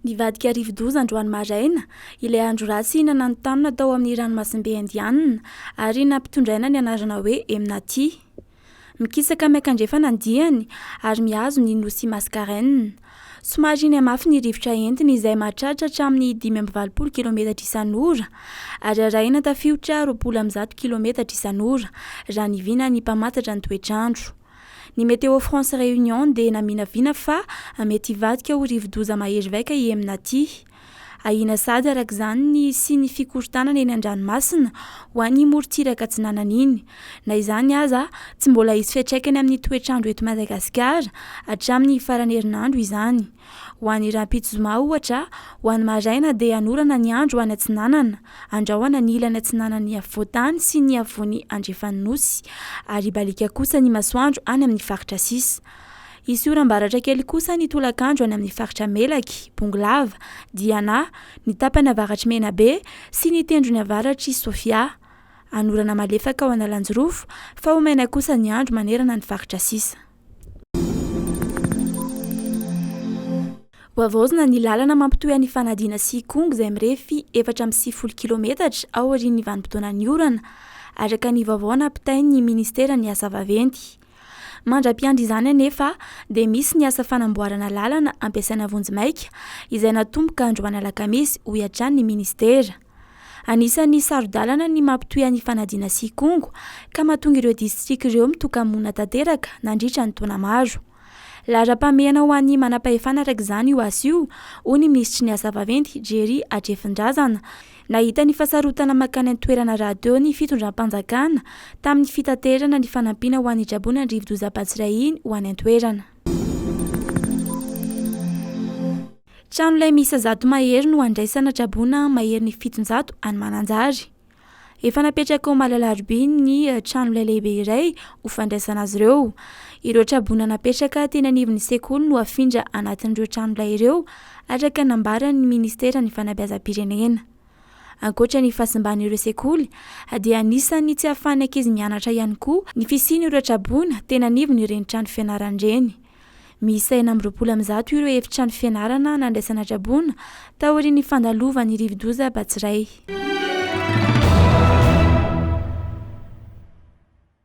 Nivadika rivo-doza androany maraina, ilay andro ratsy nananontany tao amin'ny ranomasimbe indianina ary nampitondraina ny anarana hoe Emnati. Mikisaka miankandrefa nandiany ary mihazo ny nosy mascareine. Somary ny amafy ny rivotra entiny izay mahatratra hatramin'ny 520 kilometatra isan'ora ary arahina tafiotra 210 kilometatra isan'ora raha nivina ny mpamantatra ny toetr'andro. Ny Météo France Réunion dia naminavina fa mety hivadika ho rivo-doza mahery vaika i Emnati. Ahina sady arak'izany ny sy ny fikorontanana eny an-dranomasina ho an'ny morontsiraka atsinanana iny. Na izany aza tsy mbola hisy fiantraikany amin'ny toetr'andro eto Madagasikara hatramin'ny farany herinandro izany. Ho an'ny rampitso-zoma ohatra, ho an'ny maraina dia hanorana ny andro ho any atsinanana, andrahoana ny ilany atsinanan'ny afovoantany sy ny afovoan'ny andrefan'ny nosy, ary balika kosa ny masoandro any amin'ny faritra sisa. Isy oram-baratra kely kosa ny tolakandro any amin'ny faritra Melaky, Bonglava, Diana, ny tapany avaratry Menabe sy ny tendrony avaratry Sofia. Anorana malefaka ao Analanjorofo, fa ho maina kosa ny andro manerana ny faritra sisa. Voavaozina ny lalana mampitohy any Fanadina sy Kongo izay mirefy 430 kilometatra ao aorian'ny vanim-potoanan'ny orana, araka ny vaovao nampitain'ny Ministeran'ny Asa Vaventy. Mandra-piandry izany anefa dia misy ny asa fanamboarana lalana ampiasaina vonjimaika izay natomboka androany alakamisy ho iatran'ny ministera. Anisan'ny saro-dalana ny mampitohy any Fanadina sy Kongo ka mahatonga ireo distrika ireo mitoka-monina tanteraka nandritra ny taona maro. Lara-pamehana ho an'ny manam-pahefana arak'izany io asa io, hoy ny minisitry ny Asa Vaventy Jerry Adjefindrazana. Nahita ny fasarotana makany an-toerana raha teo ny fitondram-panjakana tamin'ny fitaterana ny fanampiana ho an'ny Jabona ny rivo-doza Batsiray iny ho any an-toerana. Trano ilay misy 100 mahery no andraisana Jabona mahery ny 700 any Mananjary. Efa napetraka ao Malalaroby ny trano ilay lehibe iray ho fandraisana azy ireo. Ireo Jabona napetraka teny anivon'ny sekoly no afindra anatin'ireo trano ilay ireo araka nambaran'ny Ministeran'ny Fanabeazam-pirenena. Ankoatra ny fahasimban'ireo sekoly, dia anisan'ny tsy ahafahan'ny ankizy mianatra ihany koa ny fisian'ireo Jabona teny anivony ireny trano fianarana ireny. Miisa 420 ireo efitrano fianarana nandraisana Jabona tao aorian'ny fandalovan'ny rivo-doza Batsiray.